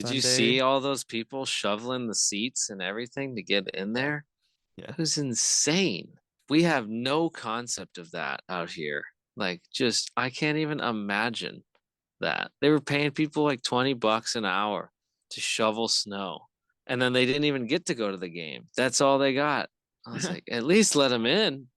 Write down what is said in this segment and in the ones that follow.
Did you see Sunday. all those people shoveling the seats and everything to get in Yeah. there? Yeah. It was insane. We have no concept of that out here. Like, just, I can't even imagine that. They were paying people like $20 an hour to shovel snow. And then they didn't even get to go to the game. That's all they got. I was like, at least let them in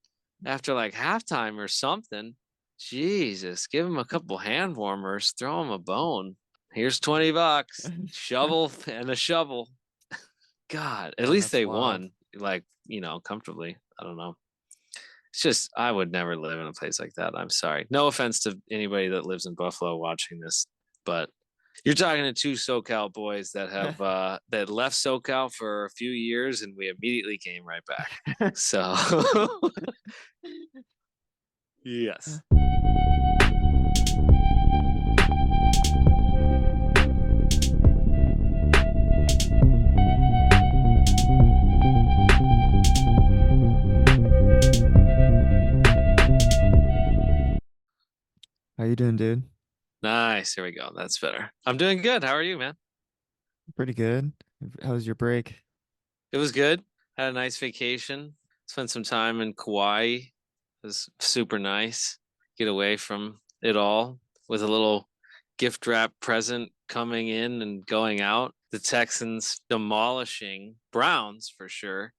after like halftime or something. Jesus, give them a couple hand warmers, throw them a bone. Here's $20. Shovel and a shovel. God, at Oh, least that's they wild. won, like, comfortably. I don't know. It's just, I would never live in a place like that. I'm sorry. No offense to anybody that lives in Buffalo watching this, but you're talking to two SoCal boys that have that left SoCal for a few years, and we immediately came right back. So, yes. How you doing, dude? Nice. Here we go. That's better. I'm doing good. How are you, man? Pretty good. How was your break? It was good. Had a nice vacation. Spent some time in Kauai. It was super nice. Get away from it all with a little gift wrap present coming in and going out. The Texans demolishing Browns for sure.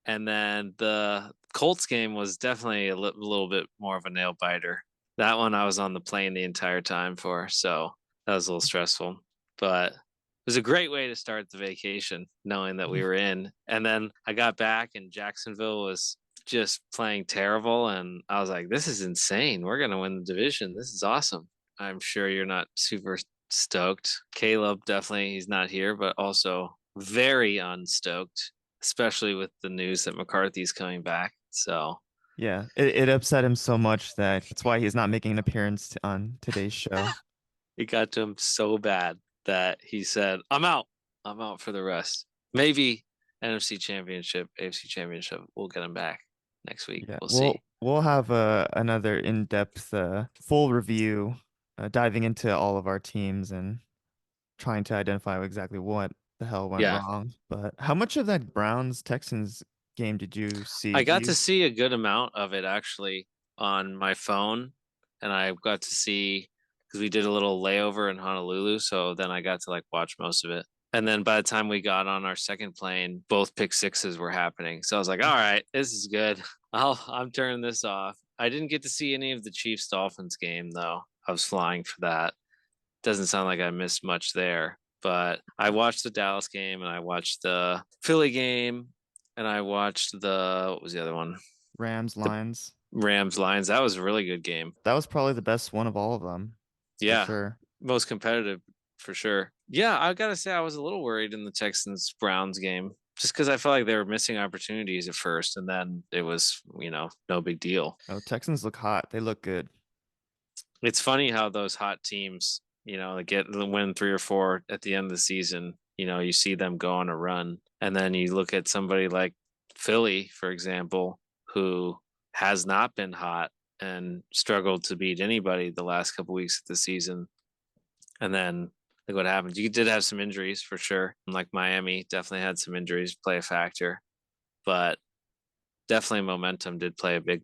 And then the Colts game was definitely a little bit more of a nail biter. That one I was on the plane the entire time for, so that was a little stressful. But it was a great way to start the vacation, knowing that we were in. And then I got back and Jacksonville was just playing terrible. And I was like, this is insane. We're going to win the division. This is awesome. I'm sure you're not super stoked. Caleb, definitely, he's not here, but also very unstoked, especially with the news that McCarthy's coming back. So Yeah, it upset him so much that that's why he's not making an appearance on today's show. it got to him so bad that he said, I'm out. I'm out for the rest. Maybe NFC Championship, AFC Championship, we'll get him back next week. Yeah, We'll we'll see. we'll have another in-depth full review, diving into all of our teams and trying to identify exactly what the hell went Yeah. wrong. But how much of that Browns Texans game did you see? I Do got to you? see a good amount of it actually on my phone. And I got to see because we did a little layover in Honolulu. So then I got to like watch most of it. And then by the time we got on our second plane, both pick sixes were happening. So I was like, all right, this is good. I'm turning this off. I didn't get to see any of the Chiefs Dolphins game though. I was flying for that. Doesn't sound like I missed much there. But I watched the Dallas game and I watched the Philly game and I watched the what was the other one? Rams, The Lions. Rams Lions. That was a really good game. That was probably the best one of all of them, for Yeah, sure. most competitive for sure. Yeah, I gotta say I was a little worried in the Texans Browns game just because I felt like they were missing opportunities at first, and then it was no big deal. Oh, Texans look hot. They look good. It's funny how those hot teams, they get the win three or four at the end of the season. You see them go on a run, and then you look at somebody like Philly, for example, who has not been hot and struggled to beat anybody the last couple weeks of the season. And then look what happens. You did have some injuries for sure. Like Miami definitely had some injuries play a factor, but definitely momentum did play a big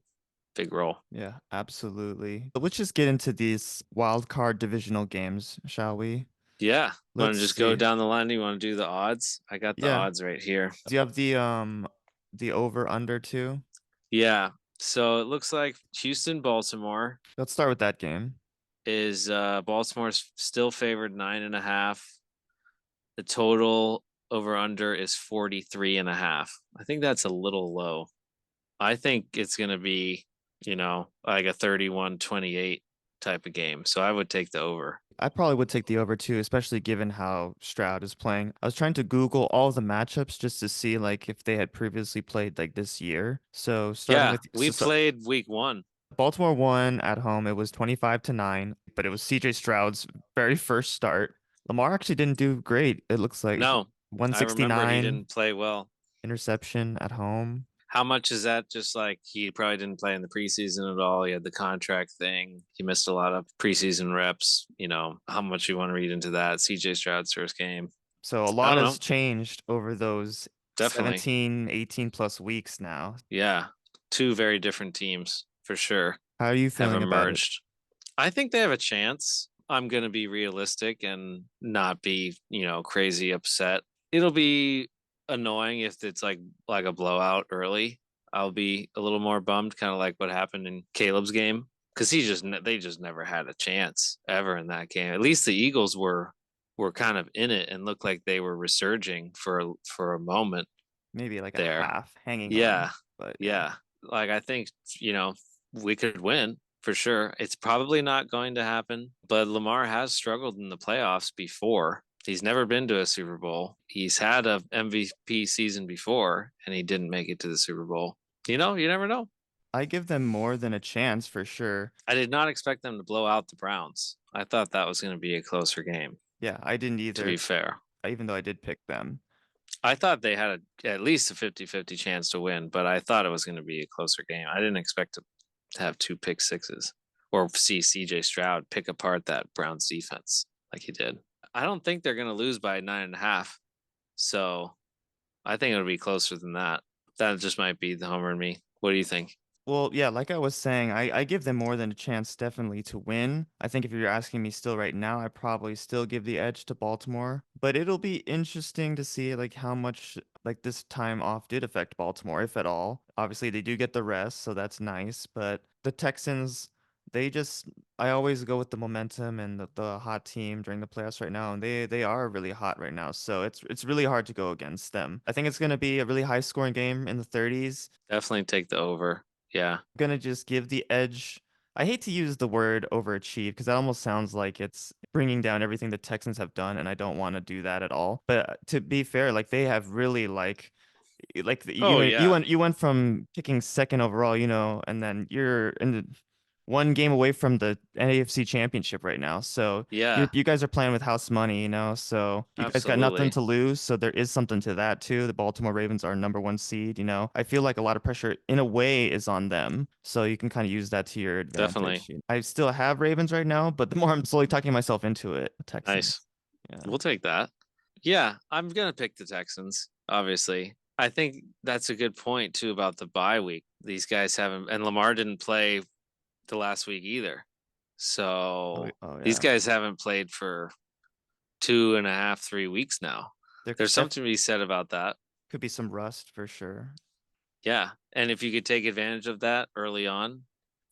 role. Yeah, absolutely. But let's just get into these wild card divisional games, shall we? Yeah. Want to Let's just go see. down the line? Do you want to do the odds? I got the Yeah. odds right here. Do you have the over under too? Yeah. So it looks like Houston, Baltimore Let's start with that game. is Baltimore's still favored 9.5. The total over under is 43 and a half. I think that's a little low. I think it's going to be, like a 31-28 type of game. So I would take the over. I probably would take the over too, especially given how Stroud is playing. I was trying to Google all of the matchups just to see like if they had previously played like this year. So starting Yeah, with we played week 1. Baltimore won at home. It was 25-9, but it was CJ Stroud's very first start. Lamar actually didn't do great. It looks like No, I remember he 169 didn't play well. interception at home. How much is that? Just like he probably didn't play in the preseason at all. He had the contract thing. He missed a lot of preseason reps. How much you want to read into that? CJ Stroud's first game. So a I lot don't has know. changed over those Definitely. 17, 18 plus weeks now. Yeah. Two very different teams for sure How are you have feeling about it? emerged. I think they have a chance. I'm going to be realistic and not be, crazy upset. It'll be annoying if it's like a blowout early. I'll be a little more bummed, kind of like what happened in Caleb's game, because they just never had a chance ever in that game. At least the Eagles were kind of in it and looked like they were resurging for a moment Maybe like a there. half hanging on, Yeah, but yeah. yeah. Like I think you know we could win for sure. It's probably not going to happen, but Lamar has struggled in the playoffs before. He's never been to a Super Bowl. He's had a MVP season before, and he didn't make it to the Super Bowl. You never know. I give them more than a chance for sure. I did not expect them to blow out the Browns. I thought that was going to be a closer game, Yeah, I didn't to be either, fair. even though I did pick them. I thought they had at least a 50-50 chance to win, but I thought it was going to be a closer game. I didn't expect to have two pick sixes or see CJ Stroud pick apart that Browns defense like he did. I don't think they're going to lose by 9.5. So I think it'll be closer than that. That just might be the homer in me. What do you think? Well, yeah, like I was saying, I give them more than a chance definitely to win. I think if you're asking me still right now, I probably still give the edge to Baltimore. But it'll be interesting to see like how much like this time off did affect Baltimore, if at all. Obviously, they do get the rest, so that's nice. But the Texans, they just I always go with the momentum and the hot team during the playoffs right now, and they are really hot right now. So it's really hard to go against them. I think it's gonna be a really high scoring game in the 30s. Definitely take the over. Yeah. Gonna just give the edge. I hate to use the word overachieve because that almost sounds like it's bringing down everything the Texans have done, and I don't want to do that at all. But to be fair, like they have really Oh yeah. you went from picking second overall, and then you're in the one game away from the AFC Championship right now. So Yeah. you guys are playing with house money, so you guys got nothing Absolutely. to lose. So there is something to that too. The Baltimore Ravens are number one seed. I feel like a lot of pressure in a way is on them. So you can kind of use that to your Definitely. advantage. I still have Ravens right now, but the more I'm slowly talking myself into it, Nice. Texans. Yeah. We'll take that. Yeah, I'm gonna pick the Texans, obviously. I think that's a good point too about the bye week. These guys haven't, and Lamar didn't play the last week either. Oh, So oh these yeah. guys haven't played for 2.5, 3 weeks now. There There's def something to be said about that. could be some rust for sure. Yeah. And if you could take advantage of that early on,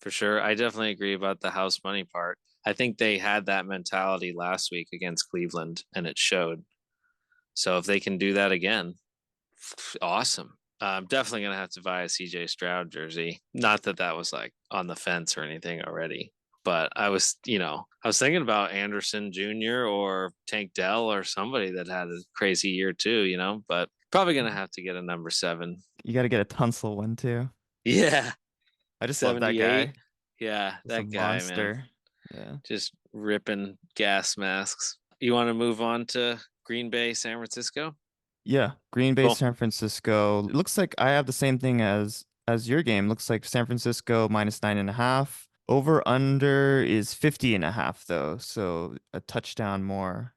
for sure. I definitely agree about the house money part. I think they had that mentality last week against Cleveland and it showed. So if they can do that again, awesome. I'm definitely gonna have to buy a CJ Stroud jersey. Not that that was like on the fence or anything already, but I was thinking about Anderson Jr. or Tank Dell or somebody that had a crazy year too. But probably gonna have to get a number 7. You got to get a Tunsil one too. Yeah, I just love that 78. guy. Yeah, He's a that guy, man, monster. Yeah. just ripping gas masks. You want to move on to Green Bay, San Francisco? Yeah. Green Bay, Cool. San Francisco. It looks like I have the same thing as your game. Looks like San Francisco minus 9.5. Over under is 50.5 though. So a touchdown more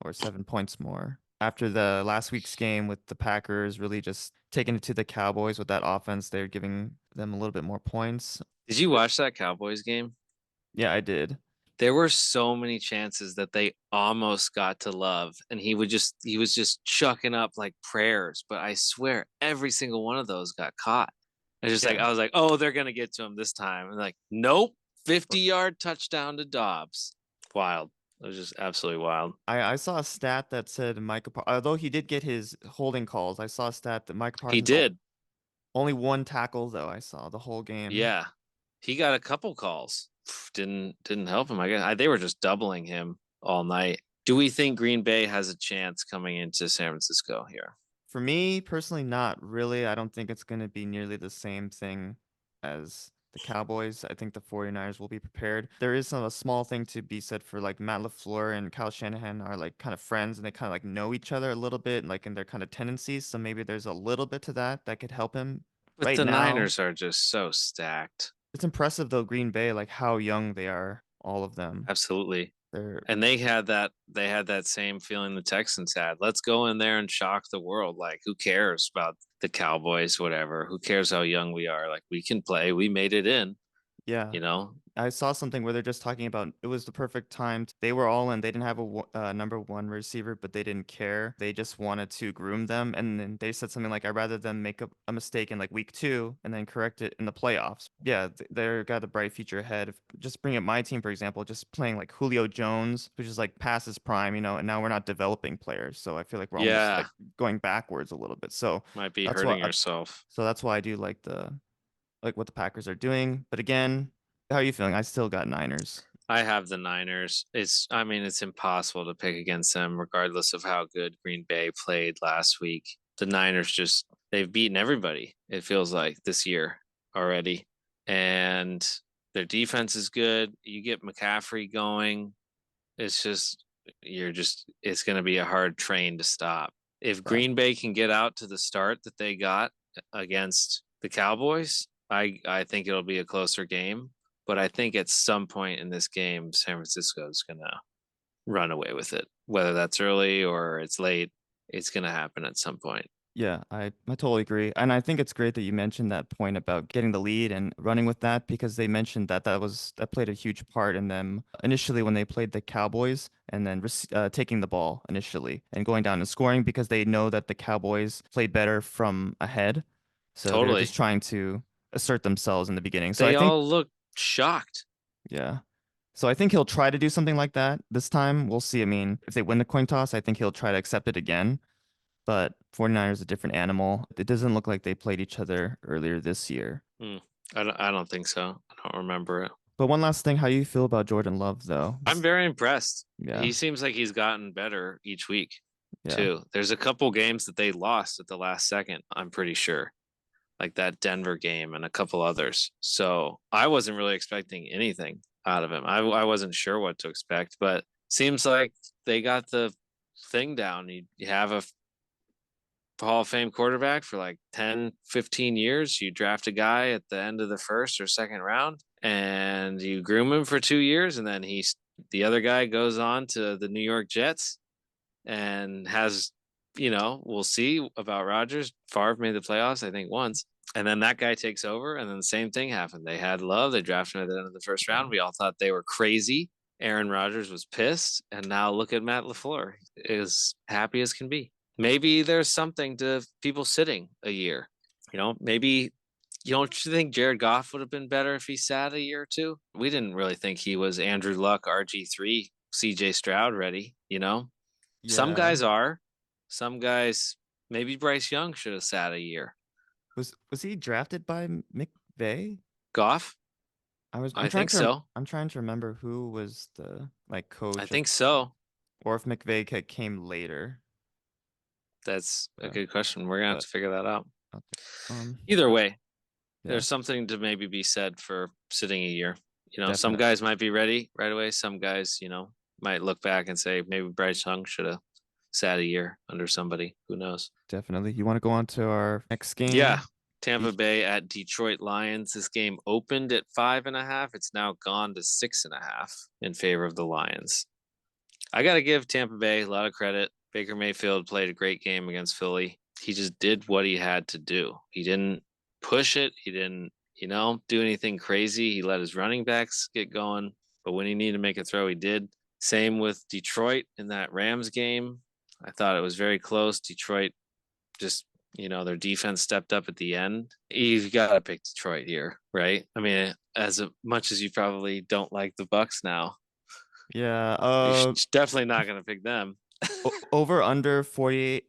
or 7 points more. After the last week's game with the Packers really just taking it to the Cowboys with that offense, they're giving them a little bit more points. Did you watch that Cowboys game? Yeah, I did. There were so many chances that they almost got to Love, and he was just chucking up like prayers, but I swear every single one of those got caught. Yeah. I was like, oh, they're gonna get to him this time. And like, nope, 50-yard touchdown to Dobbs. Wild. It was just absolutely wild. I saw a stat that said although he did get his holding calls, I saw a stat that Micah He Parsons did. only one tackle though. I saw the whole game. Yeah. He got a couple calls. Didn't help him. I guess they were just doubling him all night. Do we think Green Bay has a chance coming into San Francisco here? For me personally, not really. I don't think it's going to be nearly the same thing as the Cowboys. I think the 49ers will be prepared. There is a small thing to be said for like Matt LaFleur and Kyle Shanahan are like kind of friends and they kind of like know each other a little bit, like in their kind of tendencies. So maybe there's a little bit to that could help him. But Right the now, Niners are just so stacked. it's impressive though, Green Bay, like how young they are, all of them. Absolutely. They're And they had that same feeling the Texans had. Let's go in there and shock the world. Like, who cares about the Cowboys, whatever? Who cares how young we are? Like, we can play. We made it in, yeah. you know? I saw something where they're just talking about it was the perfect time. They were all in. They didn't have a number one receiver, but they didn't care. They just wanted to groom them. And then they said something like, I'd rather them make a mistake in like week two and then correct it in the playoffs. Yeah, they're got a bright future ahead. Just bring up my team, for example, just playing like Julio Jones, which is like past his prime, and now we're not developing players. So I feel like we're almost Yeah, like going backwards a little bit. So might be that's what hurting yourself. that's why I do like what the Packers are doing. But again, how are you feeling? I still got Niners. I have the Niners. I mean, it's impossible to pick against them, regardless of how good Green Bay played last week. The Niners they've beaten everybody, it feels like, this year already. And their defense is good. You get McCaffrey going. It's just, it's going to be a hard train to stop. If Yeah. Green Bay can get out to the start that they got against the Cowboys, I think it'll be a closer game. But I think at some point in this game, San Francisco is going to run away with it. Whether that's early or it's late, it's going to happen at some point. Yeah, I totally agree. And I think it's great that you mentioned that point about getting the lead and running with that because they mentioned that that played a huge part in them initially when they played the Cowboys and then taking the ball initially and going down and scoring because they know that the Cowboys played better from ahead. So they're just Totally. trying to assert themselves in the beginning. So I They think, all look shocked. yeah. So I think he'll try to do something like that this time. We'll see. I mean, if they win the coin toss, I think he'll try to accept it again. But 49ers a different animal. It doesn't look like they played each other earlier this year. Hmm. I don't think so. I don't remember it. But one last thing, how do you feel about Jordan Love though? I'm very impressed. Yeah, He seems like he's gotten better each week, yeah, too. There's a couple games that they lost at the last second, I'm pretty sure, like that Denver game and a couple others. So I wasn't really expecting anything out of him. I wasn't sure what to expect, but seems like they got the thing down. You have a Hall of Fame quarterback for like 10, 15 years. You draft a guy at the end of the first or second round and you groom him for 2 years. And then the other guy goes on to the New York Jets and we'll see about Rodgers. Favre made the playoffs, I think, once. And then that guy takes over, and then the same thing happened. They had Love. They drafted him at the end of the first yeah, round. We all thought they were crazy. Aaron Rodgers was pissed, and now look at Matt LaFleur, is happy as can be. Maybe there's something to people sitting a year. Maybe you don't you think Jared Goff would have been better if he sat a year or two? We didn't really think he was Andrew Luck, RG3, CJ Stroud ready. Some yeah. guys are. Some guys, maybe Bryce Young should have sat a year. Was he drafted by McVay? Goff, I'm I trying think to so. I'm trying to remember who was the like I coach at think so. or if McVay came later. That's a Yeah, good question. We're gonna have but to figure that out. okay. Um, Either way, yeah, there's something to maybe be said for sitting a year. Some definitely. guys might be ready right away. Some guys, might look back and say maybe Bryce Young should have sat a year under somebody. Who knows? Definitely. You want to go on to our next Yeah. game? Tampa The Bay at Detroit Lions. This game opened at 5.5. It's now gone to 6.5 in favor of the Lions. I got to give Tampa Bay a lot of credit. Baker Mayfield played a great game against Philly. He just did what he had to do. He didn't push it. He didn't, do anything crazy. He let his running backs get going. But when he needed to make a throw, he did. Same with Detroit in that Rams game. I thought it was very close. Detroit just, their defense stepped up at the end. You've got to pick Detroit here, right? I mean, as much as you probably don't like the Bucks now, yeah, you're definitely not going to pick them. over under 48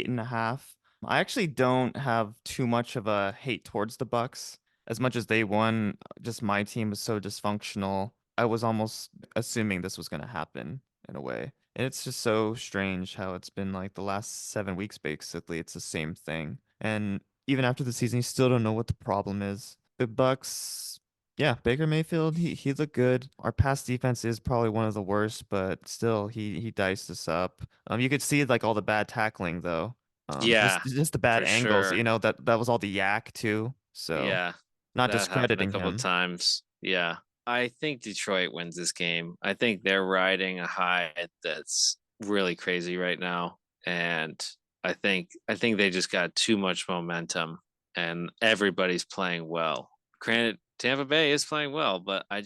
and a half. I actually don't have too much of a hate towards the Bucks. As much as they won, just my team was so dysfunctional. I was almost assuming this was going to happen in a way. And it's just so strange how it's been like the last 7 weeks, basically. It's the same thing. And even after the season, you still don't know what the problem is. The Bucks, yeah, Baker Mayfield, he looked good. Our pass defense is probably one of the worst, but still he diced us up. You could see like all the bad tackling though. Yeah, Just the bad for angles, sure. that was all the yak too. So Yeah, not that happened a discrediting couple of him. times. Yeah. I think Detroit wins this game. I think they're riding a high that's really crazy right now, and I think they just got too much momentum, and everybody's playing well. Granted, Tampa Bay is playing well, but I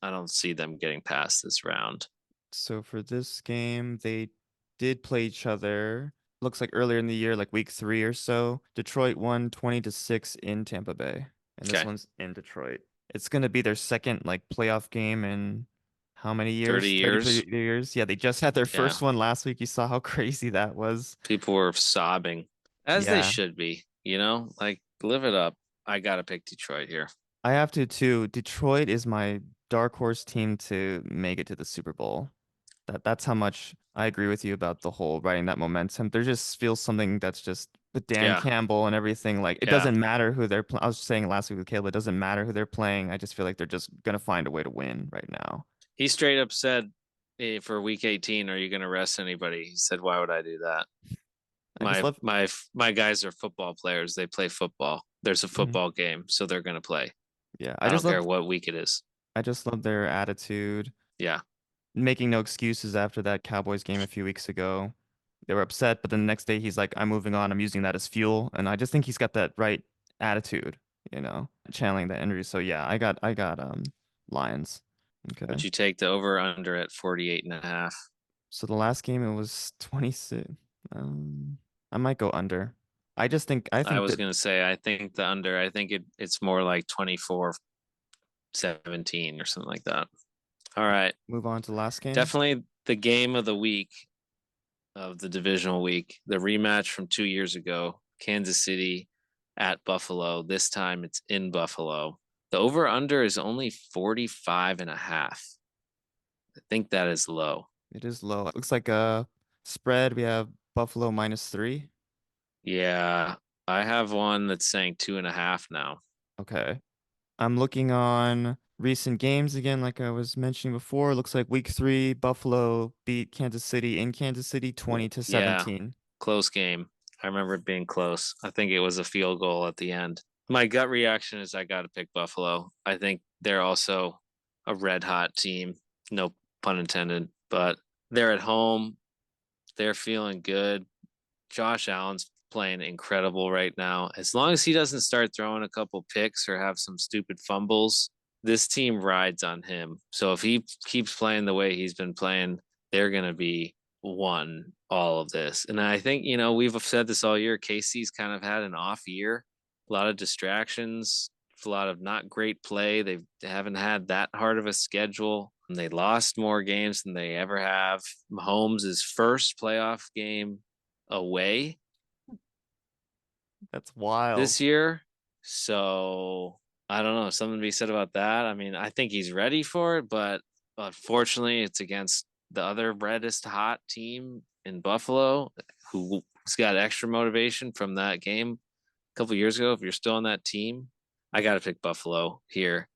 don't see them getting past this round. So for this game, they did play each other. Looks like earlier in the year, like week 3 or so. Detroit won 20-6 in Tampa Bay, and this Okay, one's in Detroit. It's gonna be their second like playoff game in how many 30 years? 33 years. years. Yeah, they just had their Yeah, first one last week. You saw how crazy that was. people were sobbing, as they Yeah, should be. Like live it up. I gotta pick Detroit here. I have to too. Detroit is my dark horse team to make it to the Super Bowl. That's how much I agree with you about the whole riding that momentum. There just feels something that's just with Dan Yeah, Campbell and everything. Like it yeah. doesn't matter who they're playing. I was saying last week with Caleb, it doesn't matter who they're playing. I just feel like they're just gonna find a way to win right now. He straight up said, for week 18, are you going to rest anybody? He said, why would I do that? I just My love. my my guys are football players. They play football. There's a Mhm. football game, so they're going to play. Yeah, I don't care what week it is. I just love their attitude, Yeah. making no excuses after that Cowboys game a few weeks ago. They were upset, but then the next day he's like, "I'm moving on. I'm using that as fuel." And I just think he's got that right attitude, channeling that energy. So yeah, I got Lions. Okay. Would you take the over under at 48 and a half? So the last game it was 26. Um, I might go under. I I think was that going to say, I think the under, I think it's more like 24-17 or something like that. All right. move on to the last game. Definitely the game of the week of the divisional week, the rematch from 2 years ago, Kansas City at Buffalo. This time it's in Buffalo. The over under is only 45 and a half. I think that is low. It is low. It looks like a spread. We have Buffalo -3. Yeah, I have one that's saying 2.5 now. Okay. I'm looking on recent games again, like I was mentioning before. Looks like week 3, Buffalo beat Kansas City in Kansas City 20 to Yeah, 17. close game. I remember it being close. I think it was a field goal at the end. My gut reaction is I got to pick Buffalo. I think they're also a red hot team. No pun intended, but they're at home. They're feeling good. Josh Allen's playing incredible right now. As long as he doesn't start throwing a couple picks or have some stupid fumbles, this team rides on him. So if he keeps playing the way he's been playing, they're going to be won all of this. And I think, we've said this all year. KC's kind of had an off year, a lot of distractions, a lot of not great play. They haven't had that hard of a schedule. And they lost more games than they ever have. Mahomes' first playoff game away That's wild. this year. So I don't know. Something to be said about that. I mean, I think he's ready for it, but unfortunately, it's against the other reddest hot team in Buffalo, who's got extra motivation from that game a couple years ago. If you're still on that team, I got to pick Buffalo here.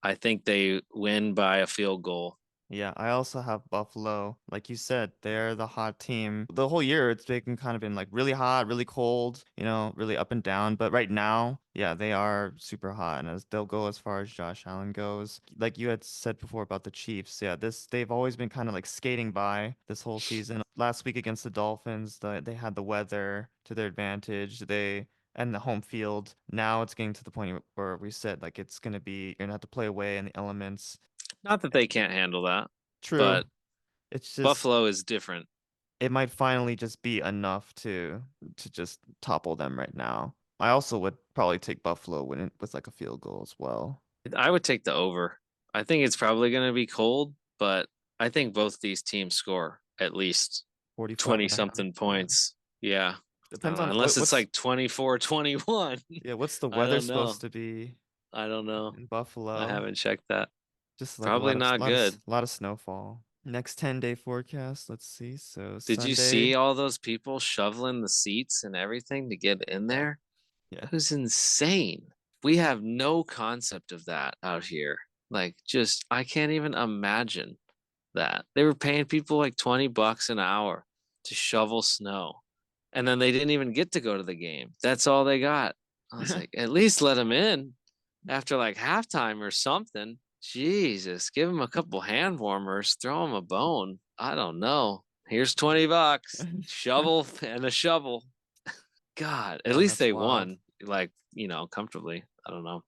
I think they win by a field goal. Yeah, I also have Buffalo. Like you said, they're the hot team. The whole year it's been kind of been like really hot, really cold, really up and down. But right now, yeah, they are super hot. And they'll go as far as Josh Allen goes. Like you had said before about the Chiefs, yeah, they've always been kind of like skating by this whole season. Last week against the Dolphins, they had the weather to their advantage. They and the home field. Now it's getting to the point where we said like it's gonna be you're gonna have to play away in the elements. Not that they can't handle that, True. but It's just Buffalo is different. it might finally just be enough to just topple them right now. I also would probably take Buffalo with like a field goal as well. I would take the over. I think it's probably going to be cold, but I think both these teams score at least 45 20 and a half. something Yeah. points. Yeah. I Depends don't know. on Unless it's what's like 24-21. yeah, what's the I weather don't supposed know. to be I don't know. in I Buffalo? haven't checked that. Just like a Probably lot of not good. lot of snowfall. Next 10-day forecast, let's see. So Did you Sunday, see all those people shoveling the seats and everything to get in yeah. there? Yeah. It was insane. We have no concept of that out here. Like, just, I can't even imagine that. They were paying people like $20 an hour to shovel snow. And then they didn't even get to go to the game. That's all they got. I was like, at least let them in after like halftime or something. Jesus, give him a couple hand warmers, throw him a bone. I don't know. Here's $20. Shovel and a shovel. God, at Oh, least that's they wild. won, like, comfortably. I don't know.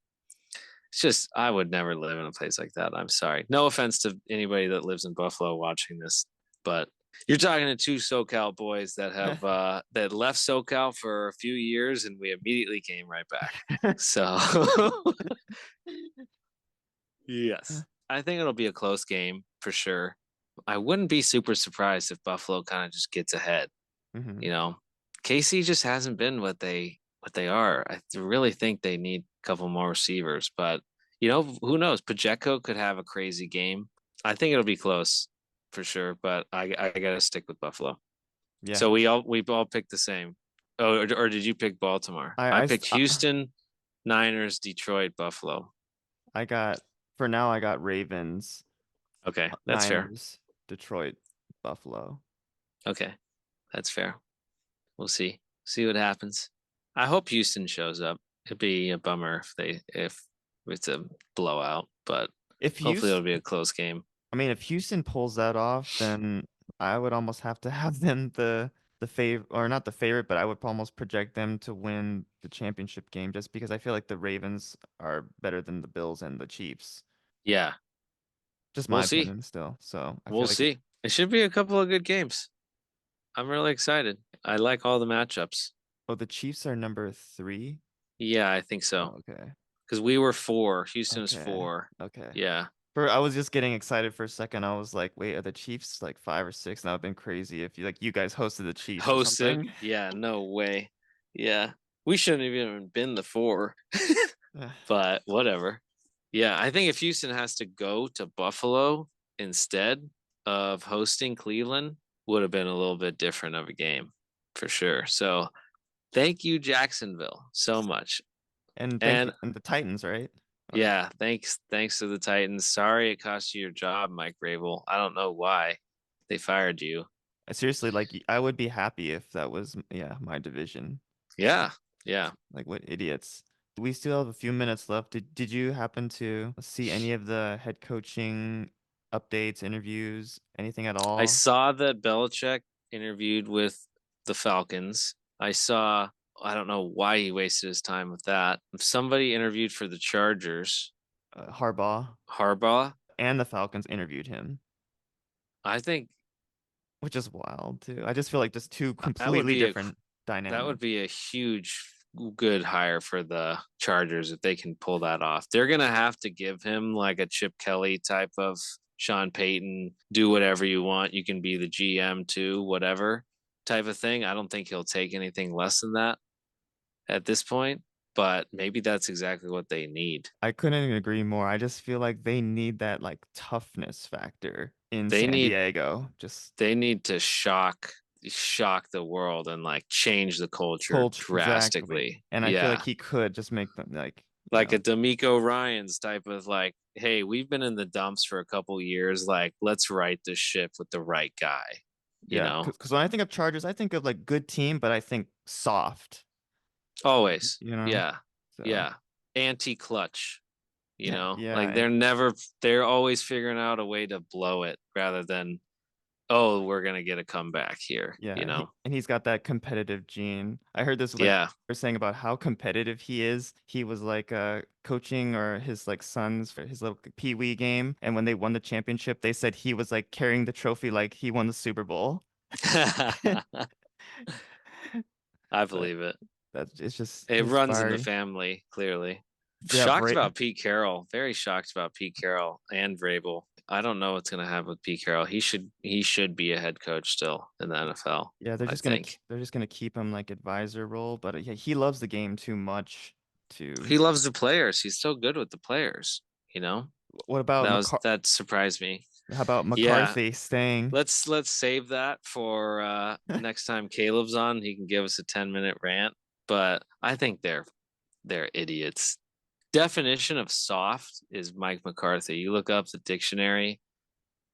It's just I would never live in a place like that. I'm sorry. No offense to anybody that lives in Buffalo watching this, but you're talking to two SoCal boys that have that left SoCal for a few years and we immediately came right back. So yes. I think it'll be a close game for sure. I wouldn't be super surprised if Buffalo kind of just gets ahead. Hmm. You know, KC just hasn't been what they are. I really think they need a couple more receivers, but who knows? Pacheco could have a crazy game. I think it'll be close for sure, but I gotta stick with Buffalo. Yeah. So we all picked the same. Oh, or did you pick Baltimore? I, I I, picked st- I Houston, Niners, Detroit, Buffalo. I got, for now, I got Ravens, Okay, that's fair. Niners, Detroit, Buffalo. Okay, that's fair. We'll see. See what happens. I hope Houston shows up. It'd be a bummer if it's a blowout, but If hopefully it'll Houston, be a close game. I mean, if Houston pulls that off, then I would almost have to have them the fav or not the favorite, but I would almost project them to win the championship game just because I feel like the Ravens are better than the Bills and the Chiefs. Yeah, Just we'll my see. opinion still. So I We'll feel like, see. It should be a couple of good games. I'm really excited. I like all the matchups. oh, the Chiefs are number three. Yeah, I think Oh, so. okay. Because we were four. Houston's Okay. four. Okay. Yeah. I was just getting excited for a second. I was like, wait, are the Chiefs like five or six? That would have been crazy if you guys hosted the Chiefs or Hosted. something. Yeah, no way. Yeah. We shouldn't have even been the four. But whatever. Yeah, I think if Houston has to go to Buffalo instead of hosting Cleveland, would have been a little bit different of a game for sure. So thank you, Jacksonville, so much. And thank And you, and the Titans, right? Or yeah, thanks to the Titans. Sorry it cost you your job, Mike Rabel. I don't know why they fired you. seriously, like I would be happy if that was, yeah, my division. Yeah, yeah. Like what idiots. We still have a few minutes left. Did you happen to see any of the head coaching updates, interviews, anything at I all? saw that Belichick interviewed with the Falcons. I don't know why he wasted his time with that. Somebody interviewed for the Chargers, Harbaugh Harbaugh. and the Falcons interviewed him, I think which is wild too. I just feel like just two that would completely be a different that would dynamics. be a huge good hire for the Chargers if they can pull that off. They're gonna have to give him like a Chip Kelly type of Sean Payton, do whatever you want. You can be the GM too, whatever type of thing. I don't think he'll take anything less than that at this point, but maybe that's exactly what they need. I couldn't agree more. I just feel like they need that like toughness factor in They San need Diego. Just they need to shock the world and like change the culture culture, exactly. drastically. And I feel like Yeah. he could just make them like, Like a D'Amico Ryan's type of like, hey, we've been in the dumps for a couple years. Like, let's right this ship with the right guy, you yeah. know? Because when I think of Chargers, I think of like good team, but I think soft, Always. you know? Yeah. So Yeah. Anti clutch, like yeah, they're always figuring out a way to blow it rather than, oh, we're going to get a comeback here, yeah. And he's got that competitive gene. I heard this like Yeah. they're saying about how competitive he is. He was like coaching or his like sons for his little pee-wee game, and when they won the championship, they said he was like carrying the trophy like he won the Super Bowl. I But believe it. that's it's just It runs in the inspiring. family, clearly. Yeah, Shocked right. about Pete Carroll. Very shocked about Pete Carroll and Vrabel. I don't know what's gonna happen with Pete Carroll. He should be a head coach still in the NFL, Yeah, I think. they're just gonna keep him like advisor role, but yeah, he loves the game too much to. He loves the players. He's so good with the players, you know? What about That surprised me. How about Yeah, McCarthy staying? let's save that for next time Caleb's on. He can give us a 10-minute rant. But I think they're idiots. Definition of soft is Mike McCarthy. You look up the dictionary,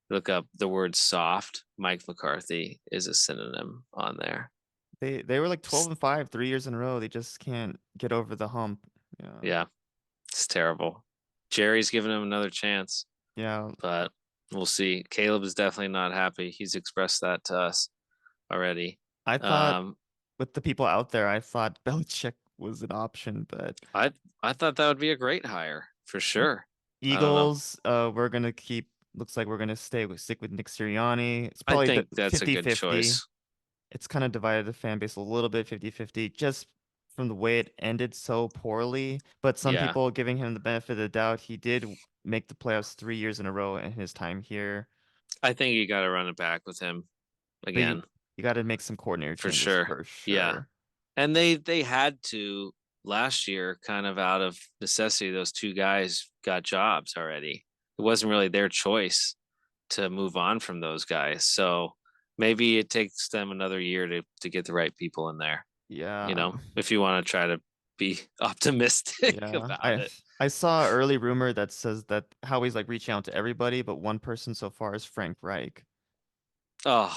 look up the word soft, Mike McCarthy is a synonym on there. They were like 12-5 3 years in a row. They just can't get over the hump. Yeah. Yeah, it's terrible. Jerry's giving him another chance, Yeah, but we'll see. Caleb is definitely not happy. He's expressed that to us already. I thought Um, with the people out there, I thought Belichick was an option, but I I thought that would be a great hire for sure. I don't know. Eagles, we're gonna keep. Looks like we're gonna stick with Nick Sirianni. It's I probably the think that's a good 50-50. choice. It's kind of divided the fan base a little bit 50-50, just from the way it ended so poorly. But some Yeah, people giving him the benefit of the doubt. He did make the playoffs 3 years in a row in his time here. I think you got to run it back with him But you again you got to make some coordinator for changes sure. for Yeah, sure. and they had to last year, kind of out of necessity. Those two guys got jobs already. It wasn't really their choice to move on from those guys. So maybe it takes them another year to get the right people in there, Yeah, if you want to try to be optimistic yeah. about I it. I saw an early rumor that says that Howie's like reaching out to everybody, but one person so far is Frank Reich. Oh,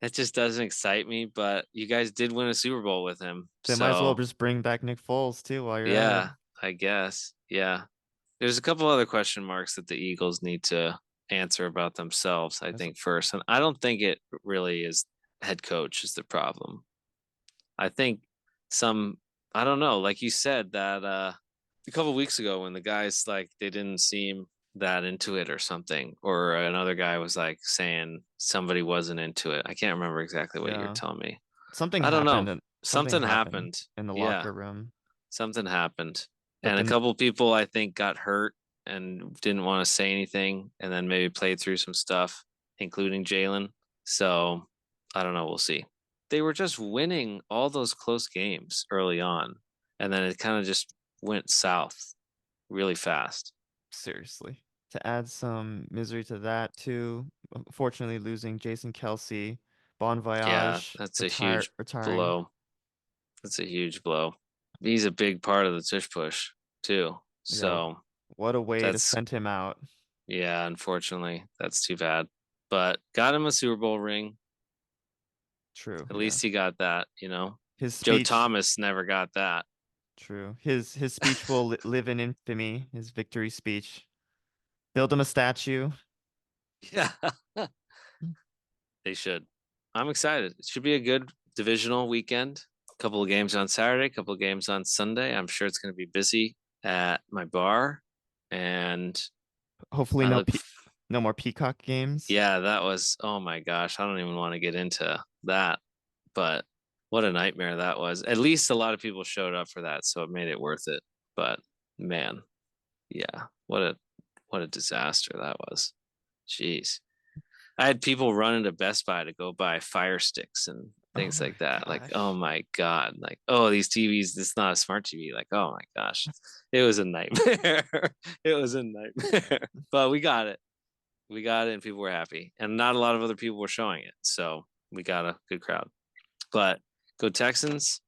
that just doesn't excite me, but you guys did win a Super Bowl with him. They might as well So, just bring back Nick Foles too while you're at it. yeah, I guess. Yeah. There's a couple other question marks that the Eagles need to answer about themselves, I Yes. think, first. And I don't think it really is head coach is the problem. I think some I don't know, like you said that a couple of weeks ago when the guys like they didn't seem that into it or something, or another guy was like saying somebody wasn't into it. I can't remember exactly what you were Yeah. telling me. Something I don't happened know. and something Something happened happened. in the Yeah, locker room. something happened. But And a then couple people I think got hurt and didn't want to say anything and then maybe played through some stuff, including Jalen. So I don't know. We'll see. They were just winning all those close games early on. And then it kind of just went south really fast. seriously, to add some misery to that too, unfortunately losing Jason Kelsey, Bon Yeah, Voyage, that's a huge retiring. blow. That's a huge blow. He's a big part of the tush push too. Yeah, So what a way to that's send him out. Yeah, unfortunately, that's too bad. But got him a Super Bowl ring. True, At yeah. least he got that. His Joe speech, Thomas never got that. true. His speech will live in infamy, his victory speech. Build him a statue. Yeah, they should. I'm excited. It should be a good divisional weekend. A couple of games on Saturday, a couple of games on Sunday. I'm sure it's going to be busy at my bar. And Hopefully I look, no more Peacock games. yeah, that was, oh my gosh, I don't even want to get into that. But what a nightmare that was. At least a lot of people showed up for that, so it made it worth it. But man, yeah, what a disaster that was. Jeez. I had people run into Best Buy to go buy Fire Sticks and Oh things my like that. Like, oh gosh. my God. Like, oh, these TVs, this is not a smart TV. Like, oh my gosh. It was a nightmare. It was a nightmare. But we got it. We got it and people were happy. And not a lot of other people were showing it. So we got a good crowd. But go Texans.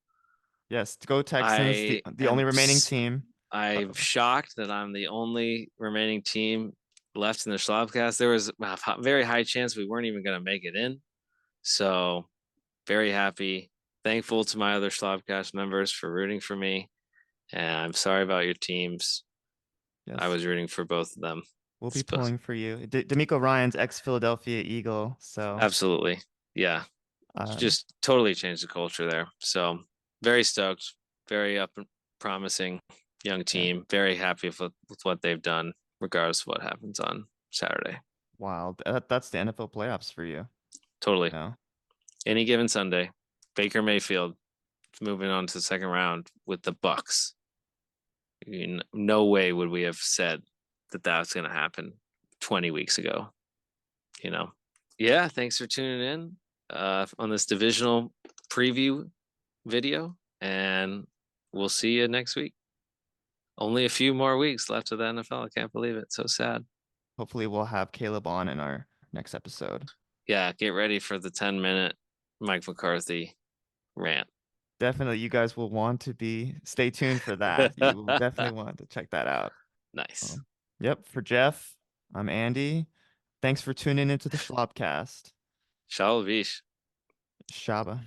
Yes, go Texans, I the only am remaining team. I'm Uh-oh. shocked that I'm the only remaining team left in the Schlabcast. There was a very high chance we weren't even going to make it in. So very happy, thankful to my other Schlabcast members for rooting for me. And I'm sorry about your teams. I Yes, was rooting for both of them. we'll be Suppose pulling for you. D'Amico Ryan's ex-Philadelphia Eagle, so absolutely, yeah. um, Just totally changed the culture there. So very stoked, very up and promising young yeah, team. Very happy with what they've done, regardless of what happens on Saturday. wild. That's the NFL playoffs for you. Totally. No, Any given Sunday, Baker Mayfield moving on to the second round with the Bucks. No way would we have said that that's going to happen 20 weeks ago. You know. Yeah. Thanks for tuning in on this divisional preview video, and we'll see you next week. Only a few more weeks left of the NFL. I can't believe it. So sad. hopefully we'll have Caleb on in our next episode. Yeah, get ready for the 10-minute Mike McCarthy rant. Definitely, you guys will want to be. Stay tuned for that. You will definitely want to check that out. Nice. Yep. For Jeff, I'm Andy. Thanks for tuning into the Schlabcast. Shalom. Shaba.